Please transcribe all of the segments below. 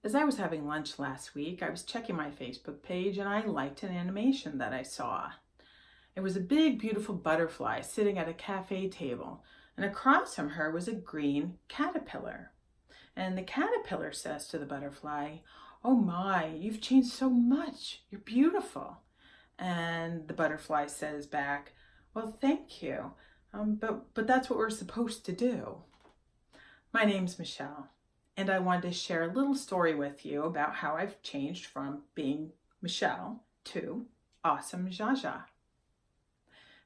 As I was having lunch last week, I was checking my Facebook page and I liked an animation that I saw. It was a big, beautiful butterfly sitting at a cafe table, and across from her was a green caterpillar. And the caterpillar says to the butterfly, "Oh my, you've changed so much. You're beautiful." And the butterfly says back, "Well, thank you, but that's what we're supposed to do." My name's Michelle, and I wanted to share a little story with you about how I've changed from being Michelle to Awesome ZsaZsa.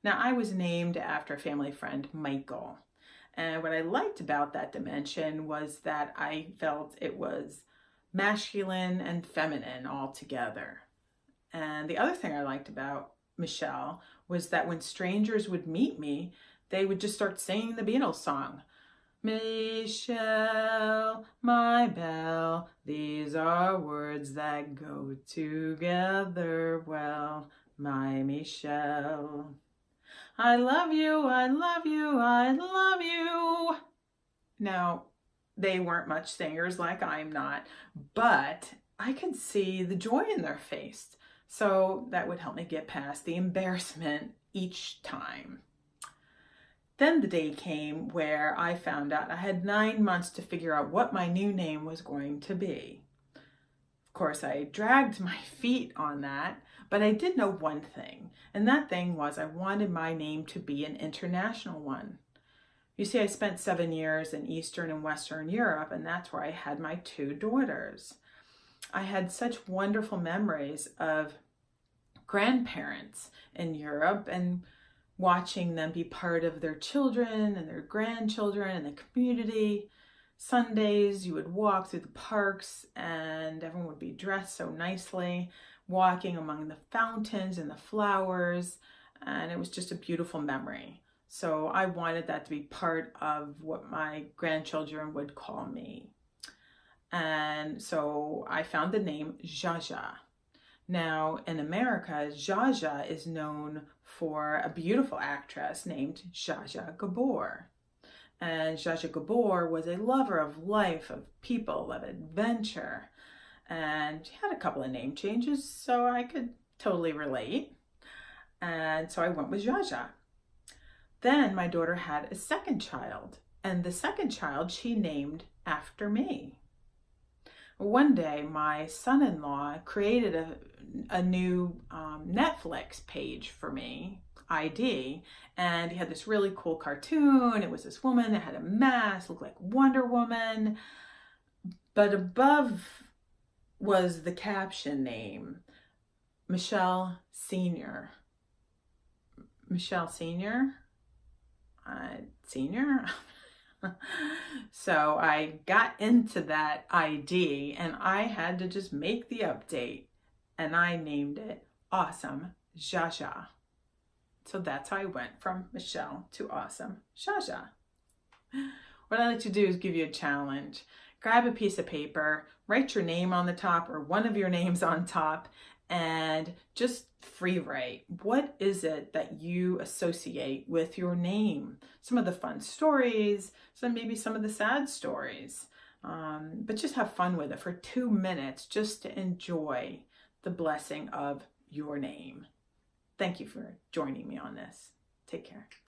Now, I was named after a family friend, Michael. And what I liked about that dimension was that I felt it was masculine and feminine all together. And the other thing I liked about Michelle was that when strangers would meet me, they would just start singing the Beatles song. Michelle, my belle, these are words that go together well, my Michelle. I love you, I love you, I love you. Now, they weren't much singers like I'm not, but I could see the joy in their face. So that would help me get past the embarrassment each time. Then the day came where I found out I had 9 months to figure out what my new name was going to be. Of course, I dragged my feet on that, but I did know one thing, and that thing was I wanted my name to be an international one. You see, I spent 7 years in Eastern and Western Europe, and that's where I had my 2 daughters. I had such wonderful memories of grandparents in Europe and watching them be part of their children and their grandchildren and the community. Sundays, you would walk through the parks and everyone would be dressed so nicely, walking among the fountains and the flowers, and it was just a beautiful memory. So I wanted that to be part of what my grandchildren would call me. And so I found the name ZsaZsa. Now, in America, ZsaZsa is known for a beautiful actress named Zsa Zsa Gabor. And Zsa Zsa Gabor was a lover of life, of people, of adventure. And she had a couple of name changes, so I could totally relate. And so I went with ZsaZsa. Then my daughter had a second child, and the second child she named after me. One day, my son-in-law created a new Netflix page for me, ID, and he had this really cool cartoon. It was this woman that had a mask, looked like Wonder Woman, but above was the caption name, Michelle Senior. Michelle Senior? Senior? So I got into that ID and I had to just make the update, and I named it Awesome ZsaZsa. So that's how I went from Michelle to Awesome ZsaZsa. What I'd like to do is give you a challenge. Grab a piece of paper, write your name on the top or one of your names on top, and just free write. What is it that you associate with your name? Some of the fun stories, maybe some of the sad stories, but just have fun with it for 2 minutes just to enjoy the blessing of your name. Thank you for joining me on this. Take care.